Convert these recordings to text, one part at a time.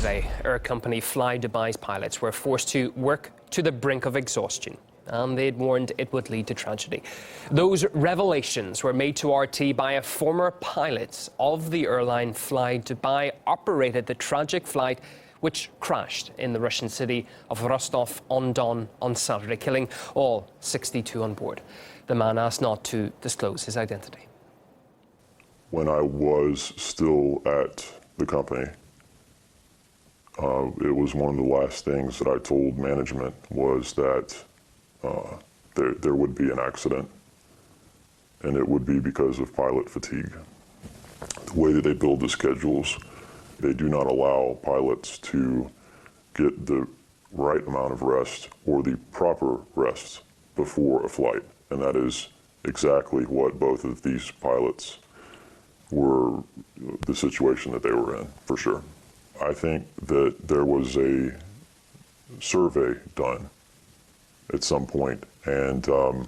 yesterday, air company Flydubai pilots were forced to work to the brink of exhaustion, and they'd warned it would lead to tragedy. Those revelations were made to RT by a former pilot of the airline Flydubai, operated the tragic flight which crashed in the Russian city of Rostov-on-Don on Saturday, killing all 62 on board. The man asked not to disclose his identity. When I was still at the company, it was one of the last things that I told management was that there would be an accident, and it would be because of pilot fatigue. The way that they build the schedules, they do not allow pilots to get the right amount of rest or the proper rest before a flight, and that is exactly what both of these pilots were, the situation that they were in, for sure. I think that there was a survey done at some point, and the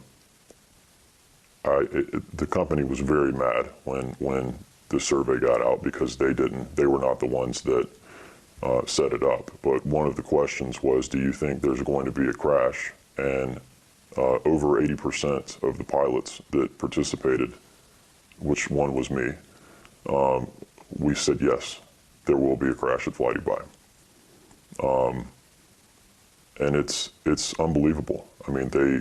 company was very mad when the survey got out, because they were not the ones that set it up. But one of the questions was, do you think there's going to be a crash? And over 80% of the pilots that participated, which one was me, we said yes, there will be a crash at Flydubai. And it's unbelievable. I mean, they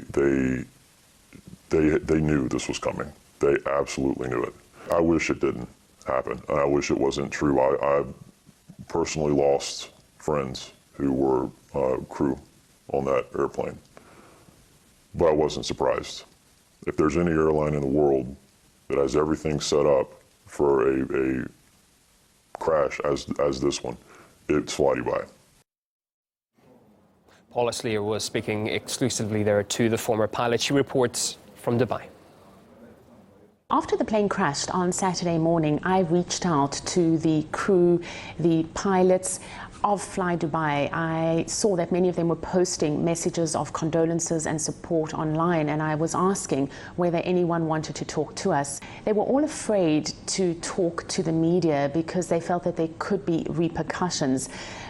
knew this was coming. They absolutely knew it. I wish it didn't happen, and I wish it wasn't true. I personally lost friends who were crew on that airplane, but I wasn't surprised. If there's any airline in the world that has everything set up for a crash as this one, it's Flydubai. Paula Sleer was speaking exclusively there to the former pilot. She reports from Dubai. After the plane crashed on Saturday morning, I reached out to the crew, the pilots of Flydubai. I saw that many of them were posting messages of condolences and support online, and I was asking whether anyone wanted to talk to us. They were all afraid to talk to the media because they felt that there could be repercussions.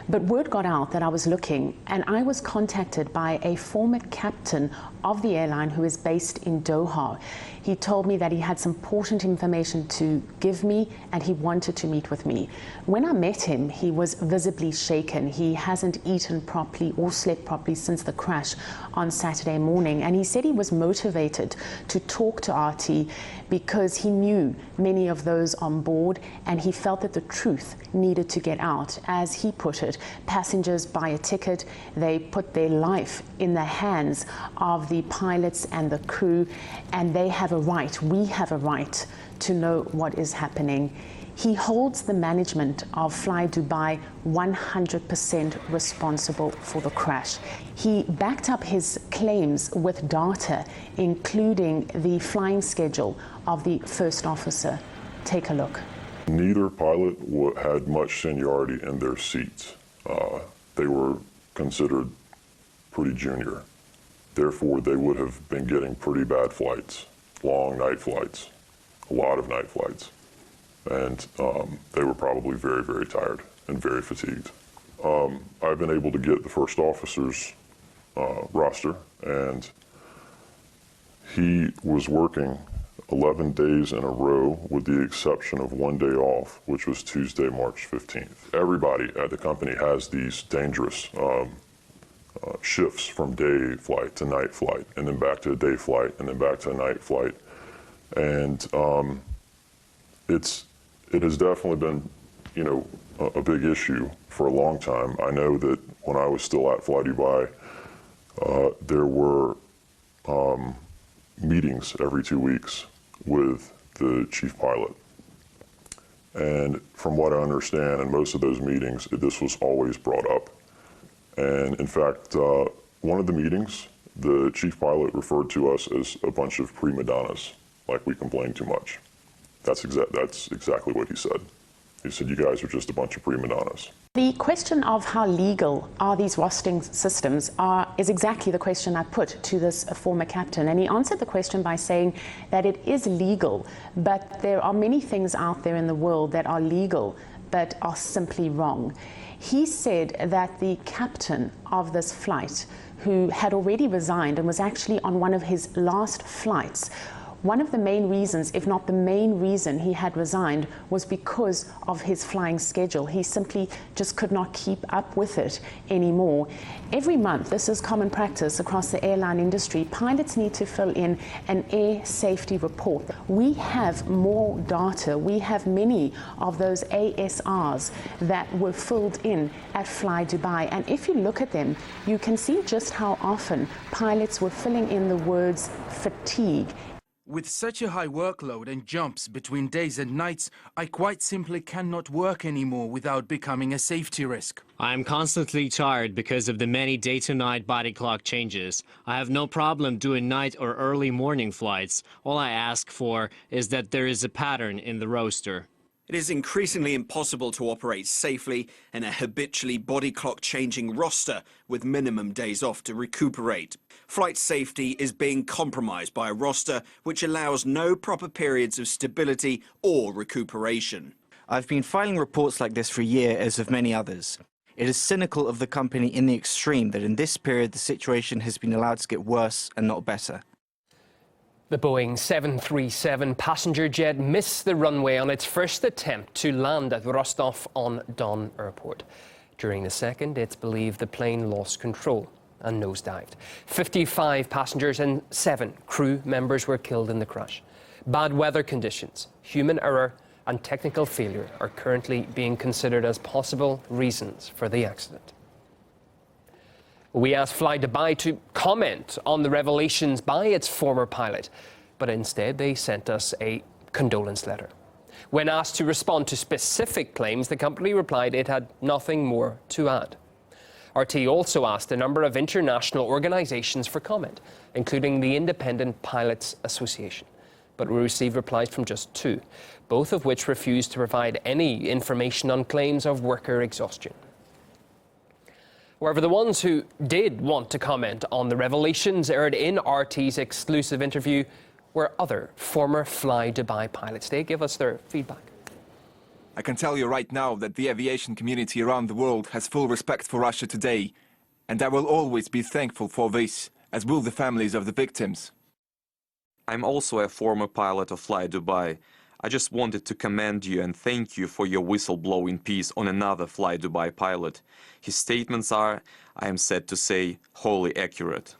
But word got out that I was looking, and I was contacted by a former captain of the airline who is based in Doha. He told me that he had some important information to give me, and he wanted to meet with me. When I met him, he was visibly shaken. He hasn't eaten properly or slept properly since the crash on Saturday morning, and he said he was motivated to talk to RT because he knew many of those on board, and he felt that the truth needed to get out. As he put it, passengers buy a ticket, they put their life in the hands of the pilots and the crew, and they have a right, we have a right to know what is happening. He holds the management of Flydubai 100% responsible for the crash. He backed up his claims with data, including the flying schedule of the first officer. Take a look. Neither pilot had much seniority in their seats. They were considered pretty junior. Therefore, they would have been getting pretty bad flights, long night flights, a lot of night flights. And they were probably very, very tired and very fatigued. I've been able to get the first officer's roster, and he was working 11 days in a row with the exception of one day off, which was Tuesday, March 15th. Everybody at the company has these dangerous shifts from day flight to night flight, and then back to a day flight, and then back to a night flight. And it has definitely been, a big issue for a long time. I know that when I was still at Flydubai, there were meetings every 2 weeks with the chief pilot. And from what I understand, in most of those meetings, this was always brought up. And in fact, one of the meetings, the chief pilot referred to us as a bunch of prima donnas, like we complain too much. That's exactly what he said. He said, you guys are just a bunch of prima donnas. The question of how legal are these rostering systems is exactly the question I put to this former captain. And he answered the question by saying that it is legal, but there are many things out there in the world that are legal but are simply wrong. He said that the captain of this flight, who had already resigned and was actually on one of his last flights, one of the main reasons, if not the main reason he had resigned, was because of his flying schedule. He simply just could not keep up with it anymore. Every month, this is common practice across the airline industry, pilots need to fill in an air safety report. We have more data. We have many of those ASRs that were filled in at Flydubai. And if you look at them, you can see just how often pilots were filling in the words fatigue. With such a high workload and jumps between days and nights, I quite simply cannot work anymore without becoming a safety risk. I am constantly tired because of the many day-to-night body clock changes. I have no problem doing night or early morning flights. All I ask for is that there is a pattern in the roster. It is increasingly impossible to operate safely in a habitually body clock changing roster with minimum days off to recuperate. Flight safety is being compromised by a roster which allows no proper periods of stability or recuperation. I've been filing reports like this for a year, as have many others. It is cynical of the company in the extreme that in this period the situation has been allowed to get worse and not better. The Boeing 737 passenger jet missed the runway on its first attempt to land at Rostov-on-Don airport. During the second, it's believed the plane lost control and nosedived. 55 passengers and 7 crew members were killed in the crash. Bad weather conditions, human error and technical failure are currently being considered as possible reasons for the accident. We asked Flydubai to comment on the revelations by its former pilot, but instead they sent us a condolence letter. When asked to respond to specific claims, the company replied it had nothing more to add. RT also asked a number of international organizations for comment, including the Independent Pilots Association, but we received replies from just 2, both of which refused to provide any information on claims of worker exhaustion. However, the ones who did want to comment on the revelations aired in RT's exclusive interview were other former Flydubai pilots. They give us their feedback. I can tell you right now that the aviation community around the world has full respect for Russia today, and I will always be thankful for this, as will the families of the victims. I'm also a former pilot of Flydubai. I just wanted to commend you and thank you for your whistleblowing piece on another Flydubai pilot. His statements are, I am sad to say, wholly accurate.